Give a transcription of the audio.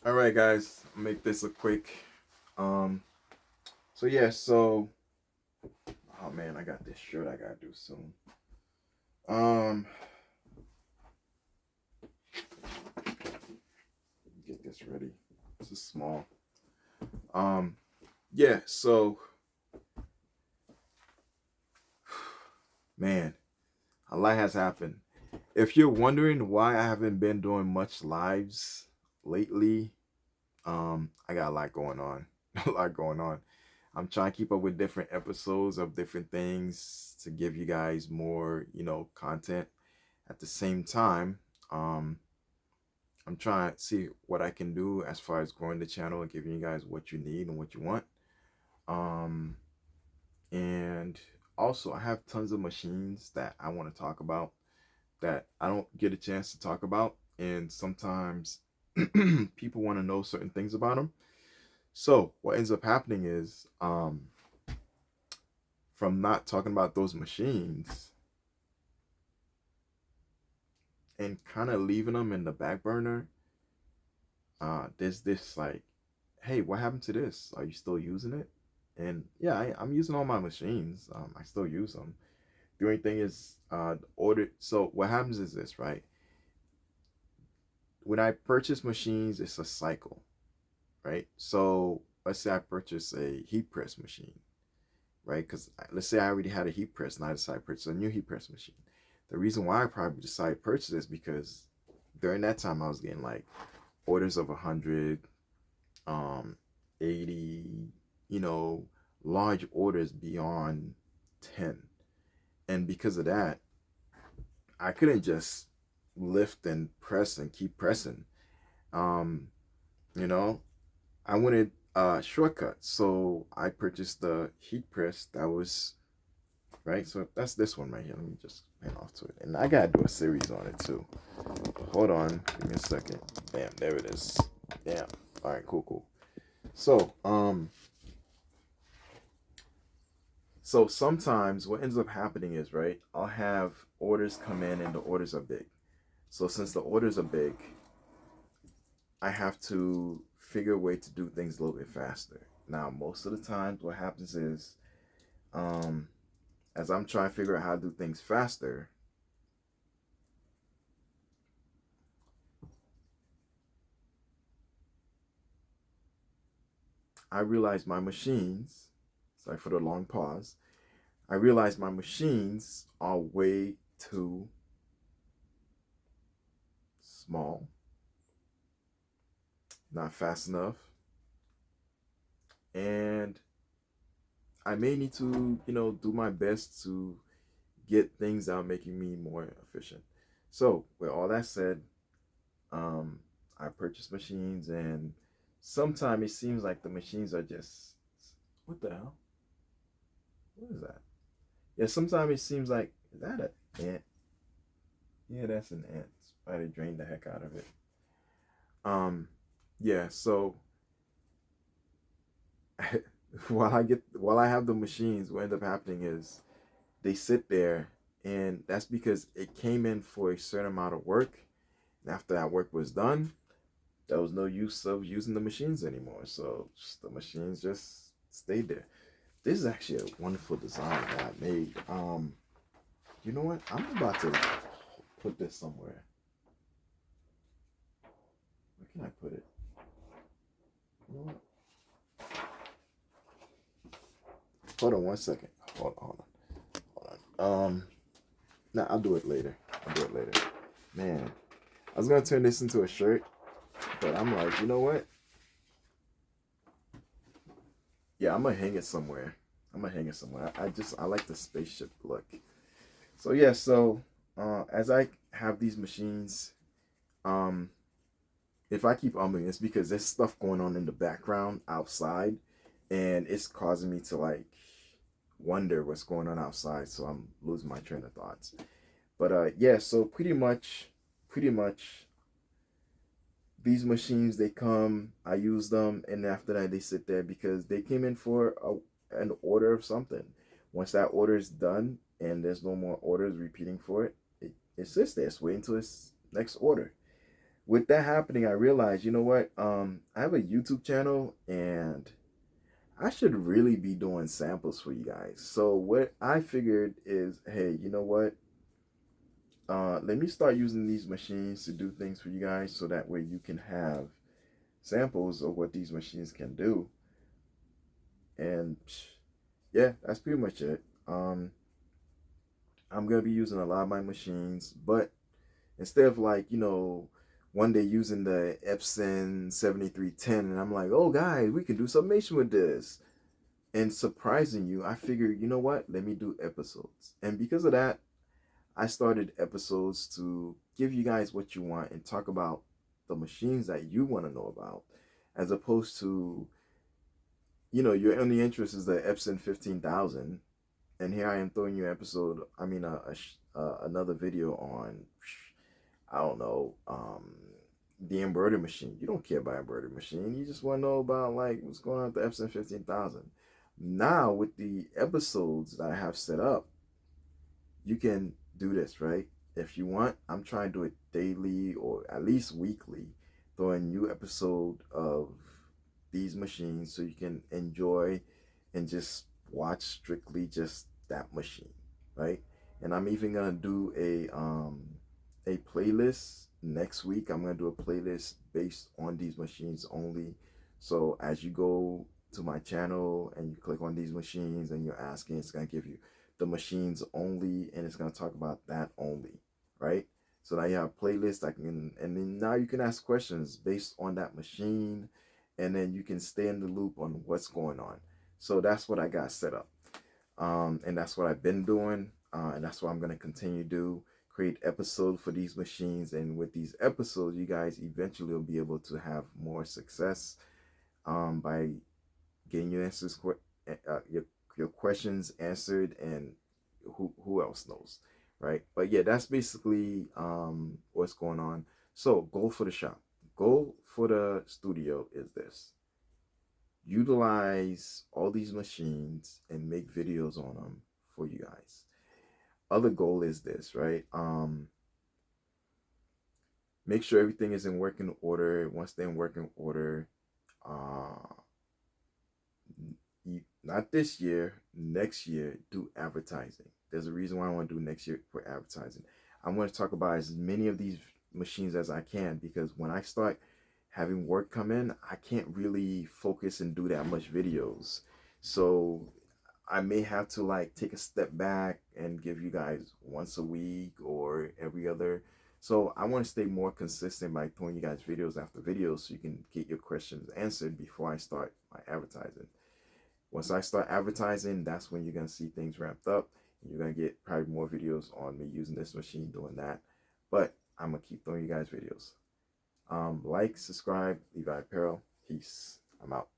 All right, guys, I'll make this a quick. Um, so yeah, so oh man, I got this shirt I gotta do soon. Um, get this ready. This is small. Um, yeah, so man, a lot has happened. If you're wondering why I haven't been doing much lives lately, I got a lot going on. A lot going on. I'm trying to keep up with different episodes of different things to give you guys more, content. At the same time, um, I'm trying to see what I can do as far as growing the channel and giving you guys what you need and what you want. Um, and also, I have tons of machines that I want to talk about that I don't get a chance to talk about. And sometimes people want to know certain things about them. So, what ends up happening is from not talking about those machines and kind of leaving them in the back burner, there's this like, hey, what happened to this? Are you still using it? And yeah, I'm using all my machines. I still use them. The only thing is, order. So what happens is this, right? When I purchase machines, it's a cycle, right? So let's say I purchase a heat press machine, right? Because let's say I already had a heat press and I decide to purchase a new heat press machine. The reason why I probably decided to purchase this because during that time I was getting like orders of 100, um, 80, you know, large orders beyond 10. And because of that, I couldn't just lift and press and keep pressing. Um, you know, I wanted a shortcut. So I purchased the heat press that was right. So that's this one right here. Let me just pan off to it. And I gotta do a series on it too. Hold on, give me a second. Bam, there it is. Damn. All right, cool, cool. So, so sometimes what ends up happening is, right, I'll have orders come in and the orders are big. So since the orders are big, I have to figure a way to do things a little bit faster. Now, most of the times what happens is, um, as I'm trying to figure out how to do things faster, I realize my machines, sorry for the long pause, I realize my machines are way too small, not fast enough, and I may need to, do my best to get things out making me more efficient. So, with all that said, um, I purchase machines, and sometimes it seems like the machines are just what the hell? What is that? Yeah, sometimes it seems like is that an ant? Yeah, that's an ant. Spider drained the heck out of it. Um, yeah. So while I have the machines, what end up happening is they sit there, and that's because it came in for a certain amount of work. And after that work was done, there was no use of using the machines anymore. So the machines just stayed there. This is actually a wonderful design that I made. You know what? I'm about to put this somewhere. Where can I put it? You know what? Hold on one second. Hold on. Nah, I'll do it later. I'll do it later. Man, I was gonna turn this into a shirt, but I'm like, you know what? Yeah, I'm gonna hang it somewhere. I'm gonna hang it somewhere. I like the spaceship look. So yeah, so as I have these machines, um, if I keep umming, it's because there's stuff going on in the background outside, and it's causing me to like wonder what's going on outside. So I'm losing my train of thoughts. But yeah, so pretty much, these machines they come, I use them, and after that they sit there because they came in for an order of something. Once that order is done and there's no more orders repeating for it, it sits there, it's waiting until its next order. with that happening, I realized, you know what? I have a YouTube channel and I should really be doing samples for you guys. So what I figured is, hey, you know what? Let me start using these machines to do things for you guys so that way you can have samples of what these machines can do. And yeah, that's pretty much it. I'm gonna be using a lot of my machines, but instead of like, one day using the Epson 7310 and I'm like, oh guys, we can do summation with this. And surprising you, I figured, you know what? Let me do episodes. And because of that, I started episodes to give you guys what you want and talk about the machines that you want to know about, as opposed to, your only interest is the Epson 15,000. And here I am throwing you an episode, another video on, I don't know, the embroidery machine. You don't care about embroidery machine. You just want to know about like what's going on with the Epson 15,000. Now with the episodes that I have set up, you can do this, right? If you want, I'm trying to do it daily or at least weekly, throw a new episode of these machines so you can enjoy and just watch strictly just that machine, right? And I'm even gonna do a playlist next week. I'm gonna do a playlist based on these machines only. So as you go to my channel and you click on these machines and you're asking, it's gonna give you the machines only, and it's gonna talk about that only, right? So now you have a playlist. And then now you can ask questions based on that machine, and then you can stay in the loop on what's going on. So that's what I got set up, and that's what I've been doing, and that's what I'm gonna continue to do. Create episodes for these machines, and with these episodes, you guys eventually will be able to have more success by getting your answers, your questions answered, and who else knows, right? But yeah, that's basically what's going on. So goal for the shop, goal for the studio is this: utilize all these machines and make videos on them for you guys. Other goal is this, right? Make sure everything is in working order. Once they're in working order, uh not this year, next year, do advertising. There's a reason why I want to do next year for advertising. I want to talk about as many of these machines as I can, because when I start having work come in, I can't really focus and do that much videos. So I may have to like take a step back and give you guys once a week or every other. So I want to stay more consistent by throwing you guys videos after videos so you can get your questions answered before I start my advertising. Once I start advertising, that's when you're gonna see things ramped up. And you're gonna get probably more videos on me using this machine doing that. But I'm gonna keep throwing you guys videos. Like, subscribe, Levi Apparel. Peace. I'm out.